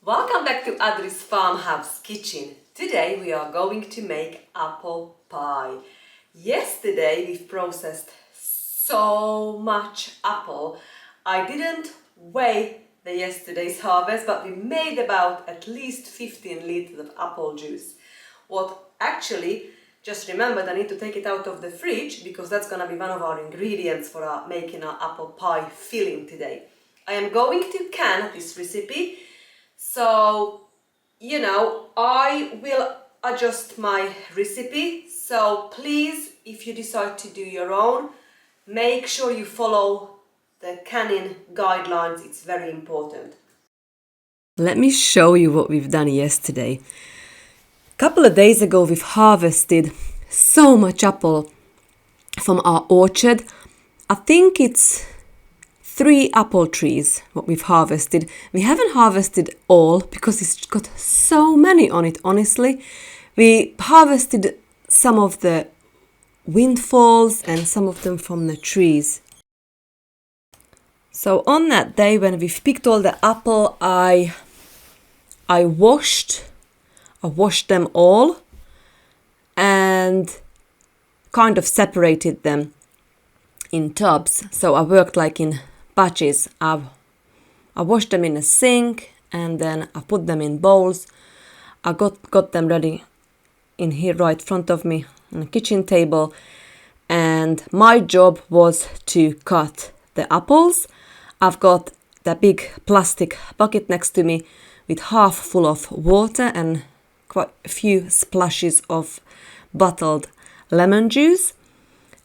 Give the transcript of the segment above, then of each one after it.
Welcome back to Adri's Farmhouse Kitchen. Today we are going to make apple pie. Yesterday we've processed so much apple. I didn't weigh the yesterday's harvest, but we made about at least 15 liters of apple juice. Just remembered I need to take it out of the fridge because that's gonna be one of our ingredients for making our apple pie filling today. I am going to can this recipe. So, I will adjust my recipe. So please, if you decide to do your own, make sure you follow the canning guidelines. It's very important. Let me show you what we've done yesterday. A couple of days ago, we've harvested so much apple from our orchard. I think it's 3 apple trees what we've harvested. We haven't harvested all because it's got so many on it, honestly. We harvested some of the windfalls and some of them from the trees. So on that day when we've picked all the apple, I washed them all and kind of separated them in tubs. So I worked like in batches. I washed them in a sink and then I put them in bowls. I got them ready in here right in front of me on the kitchen table, and my job was to cut the apples. I've got that big plastic bucket next to me with half full of water and quite a few splashes of bottled lemon juice,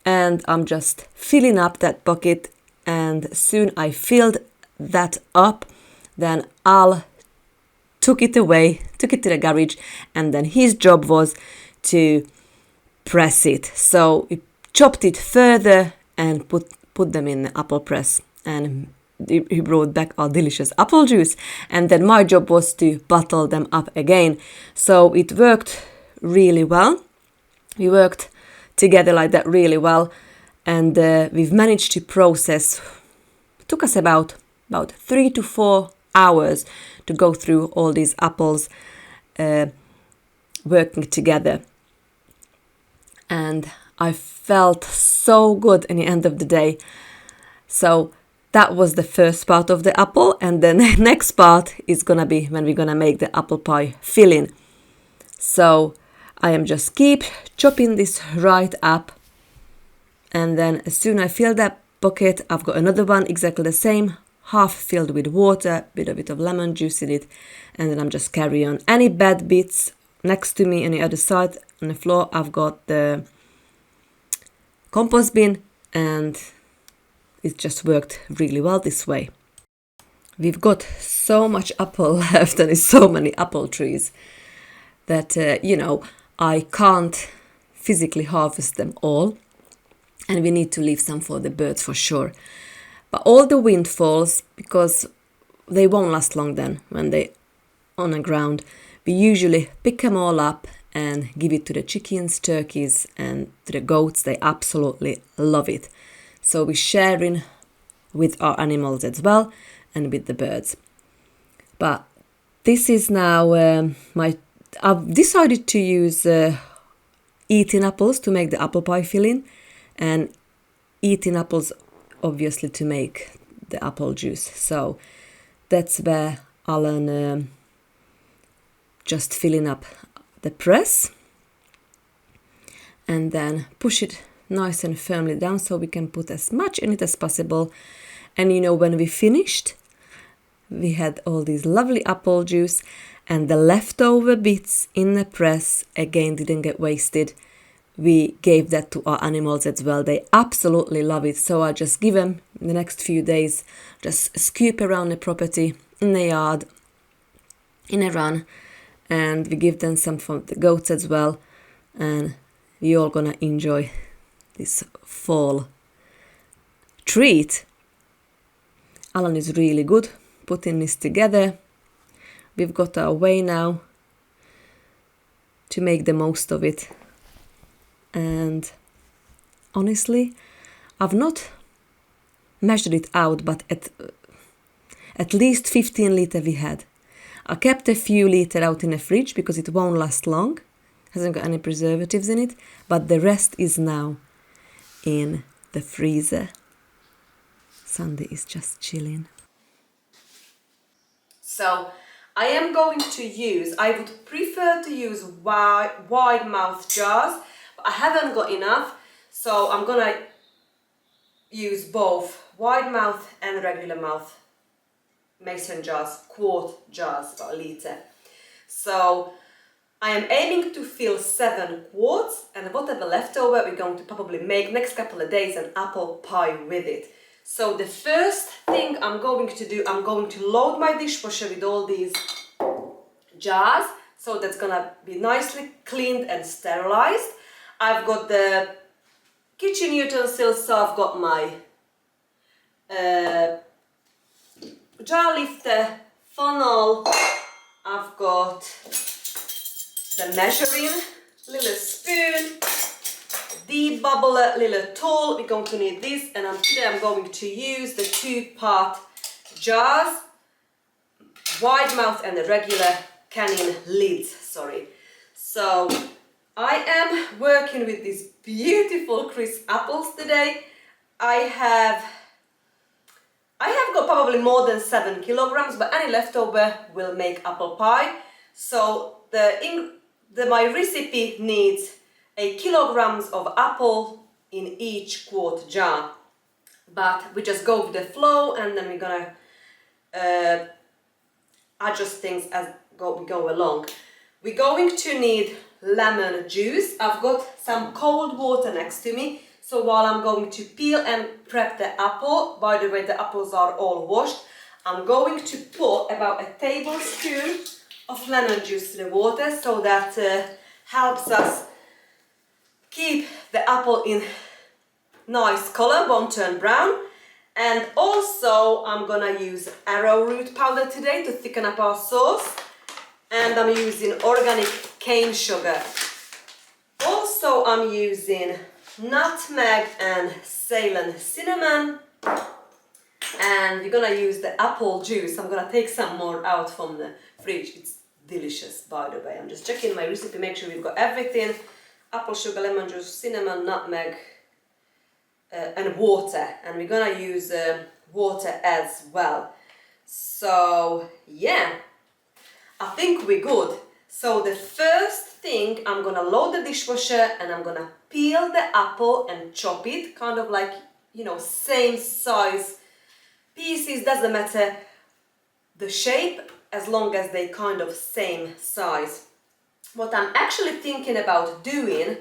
and I'm just filling up that bucket. And soon I filled that up, then Al took it to the garage, and then his job was to press it. So we chopped it further and put them in the apple press, and he brought back our delicious apple juice. And then my job was to bottle them up again. So it worked really well. We worked together like that really well. And we've managed to process. It took us about 3 to 4 hours to go through all these apples working together. And I felt so good in the end of the day. So that was the first part of the apple. And then the next part is going to be when we're going to make the apple pie filling. So I am just keep chopping this right up. And then as soon as I fill that bucket, I've got another one exactly the same, half filled with water, with a bit of lemon juice in it. And then I'm just carry on. Any bad bits next to me on the other side on the floor, I've got the compost bin, and it just worked really well this way. We've got so much apple left, and there's so many apple trees that, I can't physically harvest them all. And we need to leave some for the birds for sure. But all the windfalls, because they won't last long then when they're on the ground, we usually pick them all up and give it to the chickens, turkeys, and to the goats. They absolutely love it. So we're sharing with our animals as well and with the birds. But this is now I've decided to use eating apples to make the apple pie filling, and eating apples obviously to make the apple juice. So that's where Alan just filling up the press and then push it nice and firmly down so we can put as much in it as possible. And when we finished, we had all these lovely apple juice, and the leftover bits in the press again didn't get wasted. We gave that to our animals as well. They absolutely love it. So I just give them the next few days, just scoop around the property, in the yard, in a run, and we give them some for the goats as well. And we all gonna enjoy this fall treat. Alan is really good putting this together. We've got our way now to make the most of it. And honestly, I've not measured it out, but at least 15 liters we had. I kept a few liter out in the fridge because it won't last long. Hasn't got any preservatives in it, but the rest is now in the freezer. Sandy is just chilling. So I am going to use, I would prefer to use wide mouth jars, but I haven't got enough, so I'm gonna use both wide mouth and regular mouth mason jars, quart jars, about a liter. So I am aiming to fill 7 quarts, and whatever leftover we're going to probably make next couple of days an apple pie with it. So the first thing I'm going to do, I'm going to load my dishwasher with all these jars, so that's gonna be nicely cleaned and sterilized. I've got the kitchen utensils, so I've got my jar lifter, funnel, I've got the measuring little spoon, debubbler little tool. We're going to need this, and today I'm going to use the 2-part jars, wide mouth and the regular canning lids, sorry. So I am working with these beautiful crisp apples today. I have got probably more than 7 kilograms, but any leftover will make apple pie. So my recipe needs 1 kilograms of apple in each quart jar, but we just go with the flow, and then we're gonna adjust things as we go along. We're going to need lemon juice. I've got some cold water next to me, so while I'm going to peel and prep the apple, by the way the apples are all washed, I'm going to put about 1 tablespoon of lemon juice to the water, so that helps us keep the apple in nice color, won't turn brown. And also I'm gonna use arrowroot powder today to thicken up our sauce, and I'm using organic cane sugar. Also I'm using nutmeg and Ceylon cinnamon, and we're gonna use the apple juice. I'm gonna take some more out from the fridge. It's delicious, by the way. I'm just checking my recipe, make sure we've got everything. Apple sugar, lemon juice, cinnamon, nutmeg, and water, and we're gonna use water as well. So yeah, I think we're good. So the first thing, I'm gonna load the dishwasher and I'm gonna peel the apple and chop it, kind of like, you know, same size pieces, doesn't matter the shape, as long as they kind of same size. What I'm actually thinking about doing,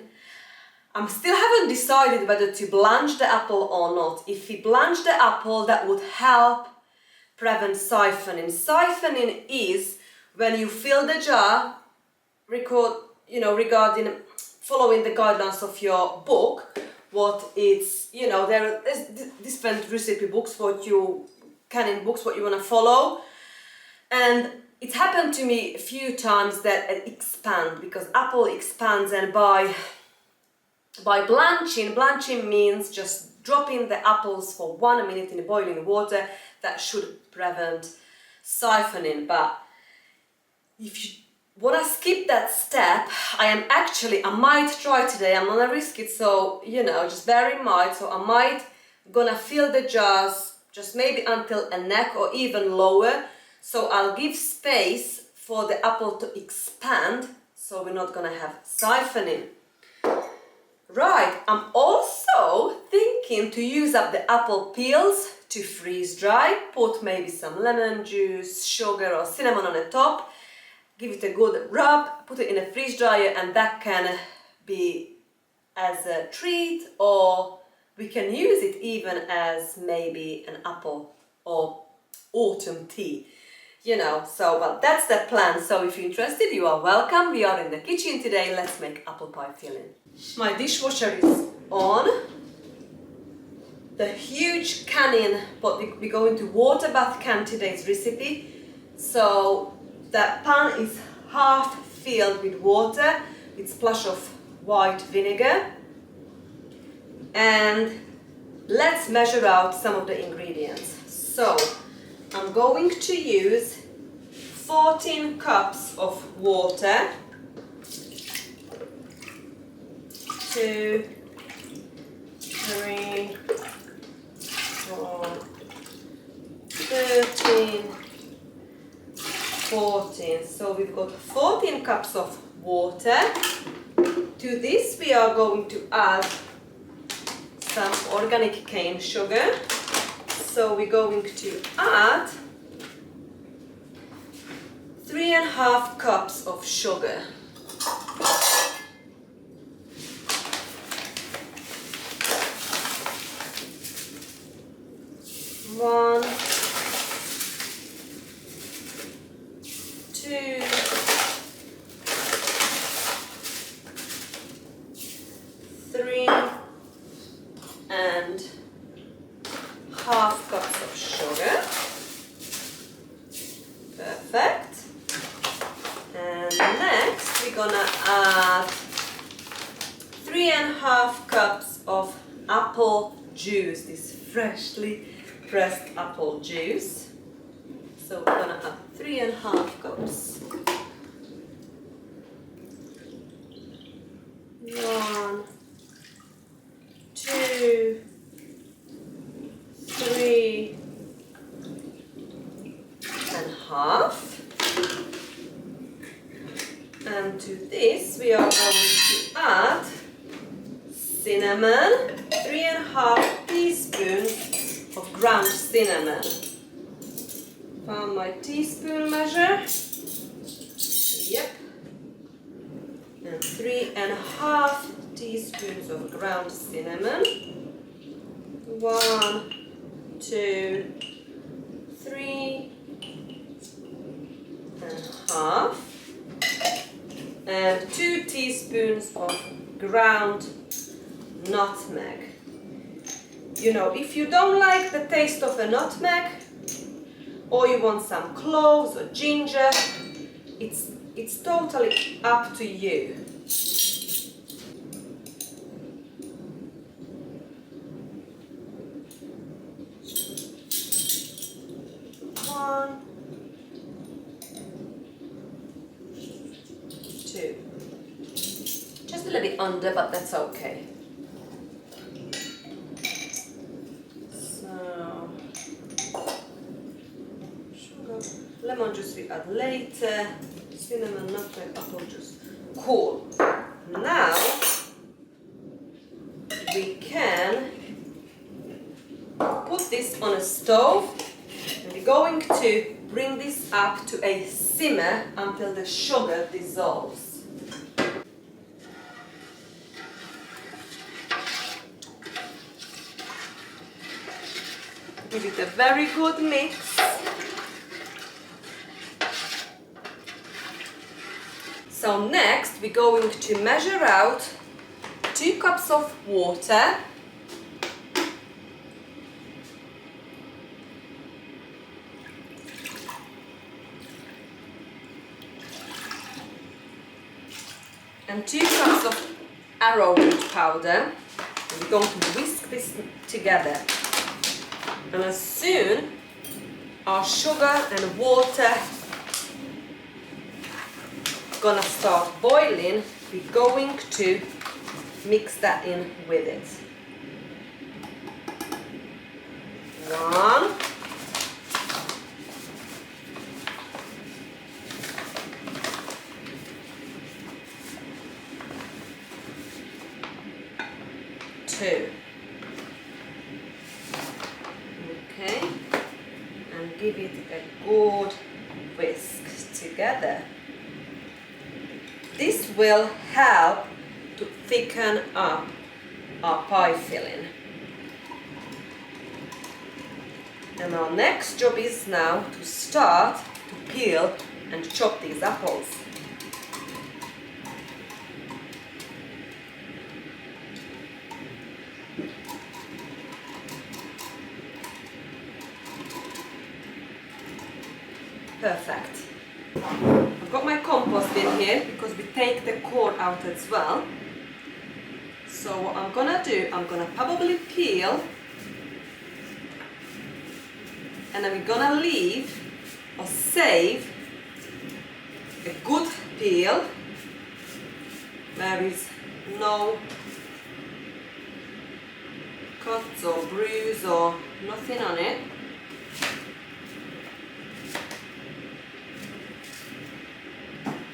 I still haven't decided whether to blanch the apple or not. If we blanch the apple, that would help prevent siphoning. Siphoning is when you fill the jar, regarding following the guidelines of your book, what it's, there's different recipe books, canning books, what you want to follow. And it happened to me a few times that it expands, because apple expands, and by blanching means just dropping the apples for 1 minute in boiling water. That should prevent siphoning. But if you want to skip that step, I might try today. I'm gonna risk it, so just bear in mind. So I might gonna fill the jars just maybe until a neck or even lower. So I'll give space for the apple to expand, so we're not gonna have siphoning. Right, I'm also thinking to use up the apple peels to freeze dry, put maybe some lemon juice, sugar or cinnamon on the top, give it a good rub, put it in a freeze dryer, and that can be as a treat, or we can use it even as maybe an apple or autumn tea. Well, that's the plan. So if you're interested, you are welcome. We are in the kitchen today. Let's make apple pie filling. My dishwasher is on. The huge canning pot, we're going to water bath can today's recipe. So that pan is half filled with water with splash of white vinegar. And let's measure out some of the ingredients. So I'm going to use 14 cups of water, 2, 3, 4, 13, 14. So we've got 14 cups of water. To this we are going to add some organic cane sugar. So we're going to add 3.5 cups of sugar. One, 2, 3 and half cups of sugar. Perfect. And next we're gonna add 3.5 cups of apple juice, this freshly pressed apple juice. So we're gonna add 3.5 cups. 1, 2, 3 and half. And to this we are going to add cinnamon, 3.5 teaspoons of ground cinnamon. Found my teaspoon measure. Yep. And 3.5 teaspoons of ground cinnamon. 1, 2, 3 and half. And 2 teaspoons of ground nutmeg. You know, if you don't like the taste of a nutmeg, or you want some cloves or ginger, it's totally up to you. One, 2. Just a little bit under, but that's okay. So, sugar, lemon juice we add later, cinnamon, nutmeg, apple juice. Cool. Now we can put this on a stove, and we're going to bring this up to a simmer until the sugar dissolves. Give it a very good mix. So next we're going to measure out 2 cups of water, and 2 cups of arrowroot powder. And we're going to whisk this together. And as soon our sugar and water gonna start boiling, we're going to mix that in with it. 1, 2. Okay, and give it a good whisk together. This will help to thicken up our pie filling. And our next job is now to start to peel and chop these apples. Perfect. I've got my compost in here because we take the core out as well. So what I'm gonna do, I'm gonna probably peel, and then we're gonna leave or save a good peel. There is no cuts or bruise or nothing on it.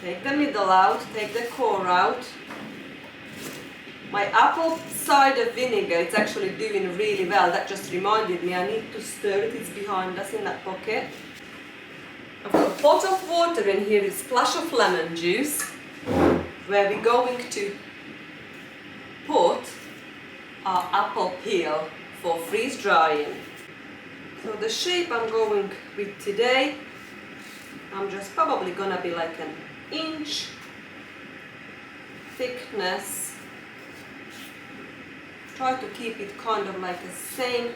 Take the middle out, take the core out. My apple cider vinegar, it's actually doing really well. That just reminded me I need to stir it. It's behind us in that pocket. I've got a pot of water in here, a splash of lemon juice, where we're going to put our apple peel for freeze drying. So the shape I'm going with today, I'm just probably gonna be like an inch thickness. Try to keep it kind of like the same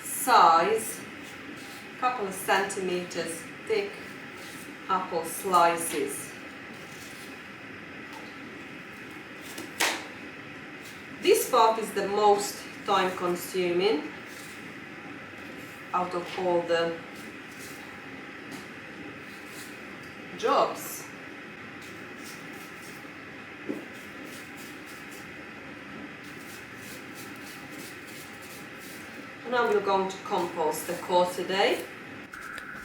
size, couple of centimeters thick apple slices. This part is the most time consuming out of all the jobs. Now we're going to compost the core today.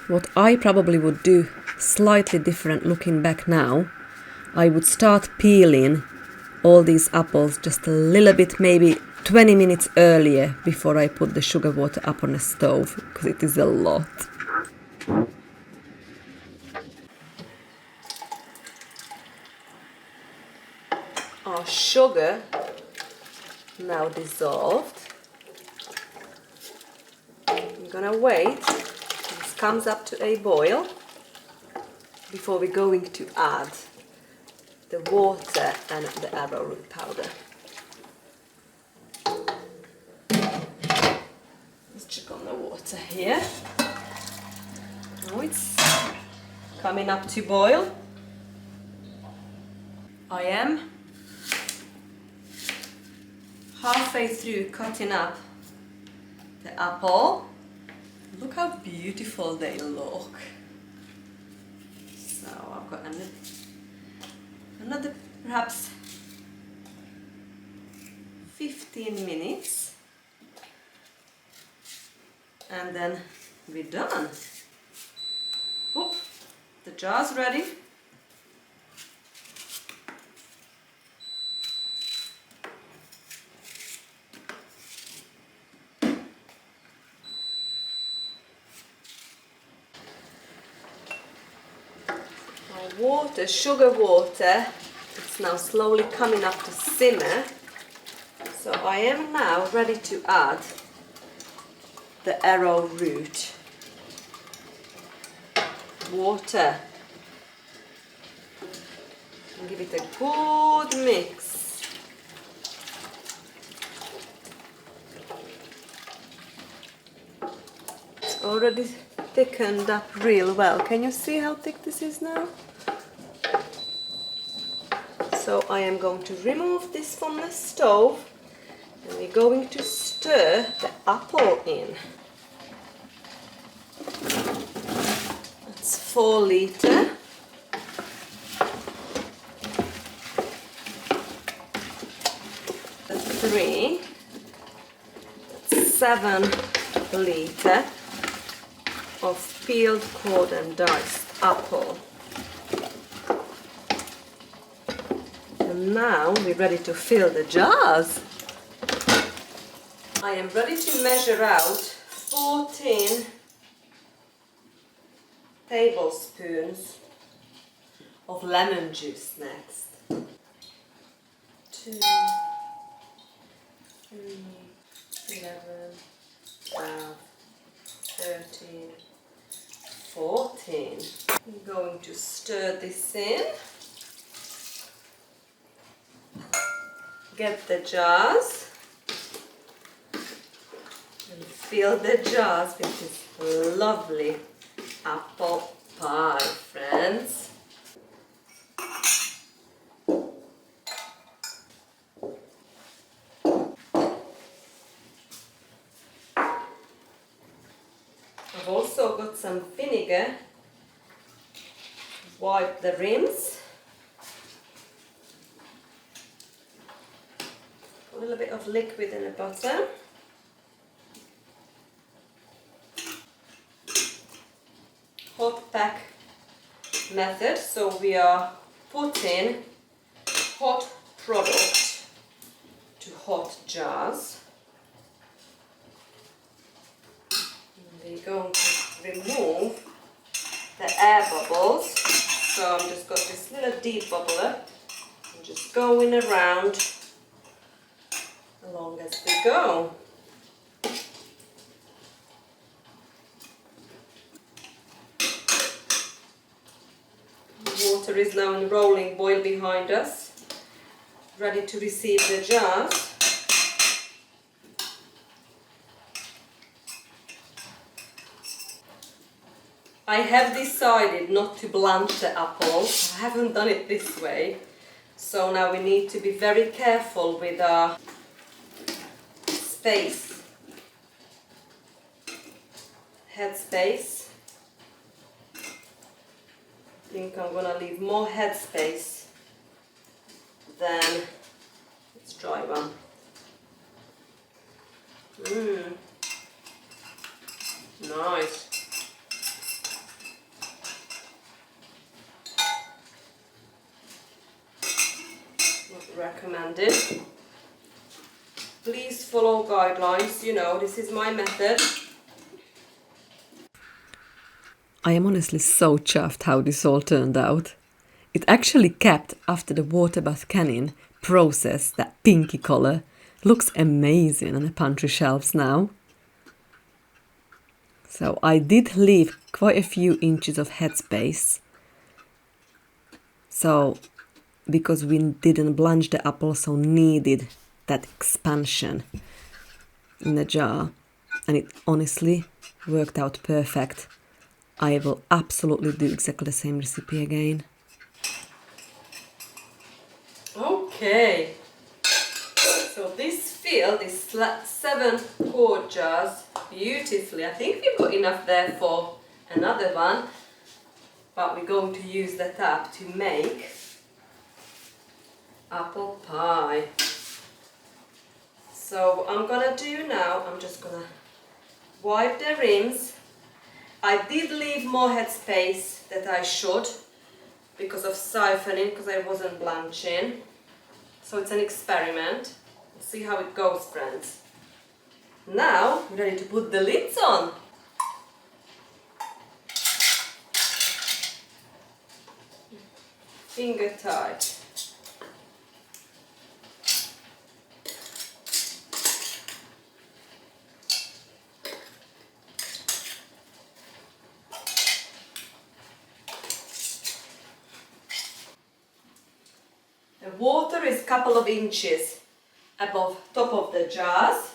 What I probably would do, slightly different looking back now, I would start peeling all these apples just a little bit, maybe 20 minutes earlier before I put the sugar water up on the stove, because it is a lot. Our sugar now dissolved. I'm gonna wait till this comes up to a boil before we're going to add the water and the arrowroot powder. Let's check on the water here. Now it's coming up to boil. I am halfway through cutting up the apple. Look how beautiful they look. So I've got another perhaps 15 minutes and then we're done. Oh, the jar's ready. Water, sugar water, it's now slowly coming up to simmer. So I am now ready to add the arrowroot water and give it a good mix. It's already thickened up real well. Can you see how thick this is now? So I am going to remove this from the stove and we're going to stir the apple in. That's 4 litres. That's 3. That's 7 litres of peeled, cored and diced apple. And now we're ready to fill the jars. I am ready to measure out 14 tablespoons of lemon juice next. 2, 3, 11, 12, 13, 14. I'm going to stir this in. Get the jars and fill the jars with this lovely apple pie, friends. I've also got some vinegar wipe the rims. A little bit of liquid in the bottom. Hot pack method, so we are putting hot product to hot jars. And we're going to remove the air bubbles. So I'm just got this little deep bubbler and just going around along as we go. The water is now in rolling boil behind us, ready to receive the jars. I have decided not to blanch the apples. I haven't done it this way. So now we need to be very careful with our space, head space. I think I'm gonna leave more head space than this dry one. Nice. Not recommended. Please follow guidelines, you know, this is my method. I am honestly so chuffed how this all turned out. It actually kept after the water bath canning process that pinky color. Looks amazing on the pantry shelves now. So I did leave quite a few inches of headspace. So because we didn't blanch the apple, so needed that expansion in the jar, and it honestly worked out perfect. I will absolutely do exactly the same recipe again. Okay, so this filled these 7 quart jars beautifully. I think we've got enough there for another one, but we're going to use that up to make apple pie. So I'm gonna do now, I'm just gonna wipe the rims. I did leave more headspace that I should because of siphoning, because I wasn't blanching. So it's an experiment. We'll see how it goes, friends. Now we're ready to put the lids on. Finger tight. The water is a couple of inches above top of the jars.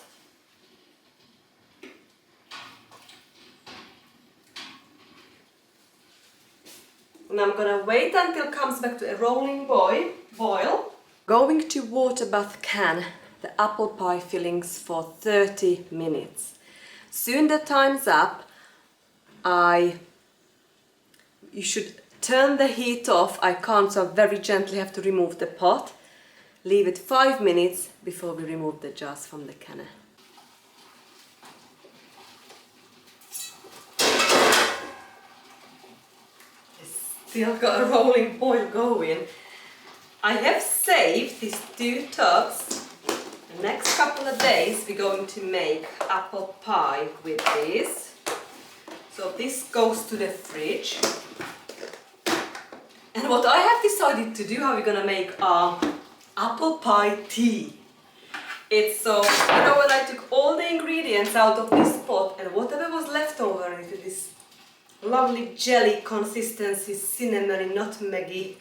And I'm gonna wait until it comes back to a rolling boil. Going to water bath can the apple pie fillings for 30 minutes. Soon the time's up. You should turn the heat off. I can't, so I very gently have to remove the pot. Leave it 5 minutes before we remove the jars from the canner. Still got a rolling boil going. I have saved these 2 tubs. The next couple of days we're going to make apple pie with this. So this goes to the fridge. And what I have decided to do, how we're gonna make our apple pie tea. It's so, you know, when I took all the ingredients out of this pot and whatever was left over into this lovely jelly consistency, cinnamony, nutmeggy,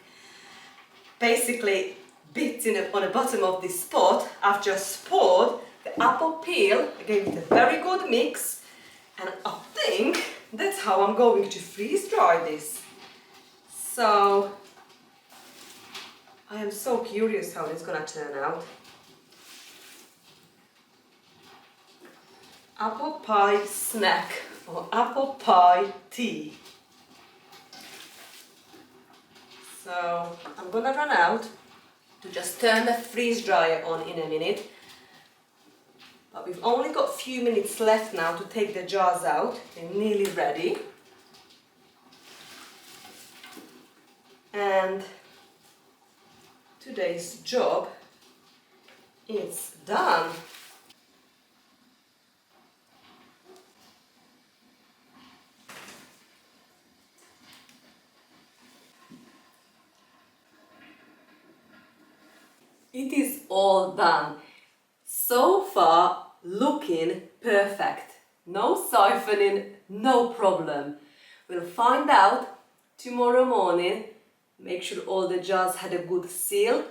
basically bits on the bottom of this pot, I've just poured the apple peel. I gave it a very good mix, and I think that's how I'm going to freeze dry this. So I am so curious how it's gonna turn out. Apple pie snack or apple pie tea. So I'm gonna run out to just turn the freeze dryer on in a minute. But we've only got a few minutes left now to take the jars out. They're nearly ready. And today's job is done. It is all done. So far, looking perfect. No siphoning, no problem. We'll find out tomorrow morning. Make sure all the jars had a good seal.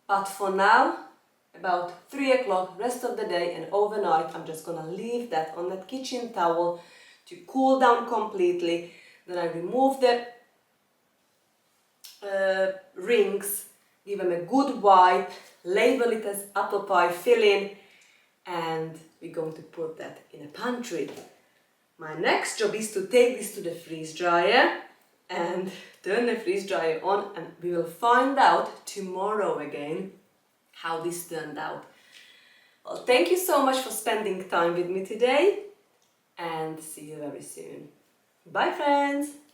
But for now, about 3 o'clock, rest of the day and overnight, I'm just gonna leave that on that kitchen towel to cool down completely. Then I remove the rings, give them a good wipe, label it as apple pie filling, and we're going to put that in a pantry. My next job is to take this to the freeze dryer and turn the freeze dryer on, and we will find out tomorrow again how this turned out. Well, thank you so much for spending time with me today, and see you very soon. Bye friends!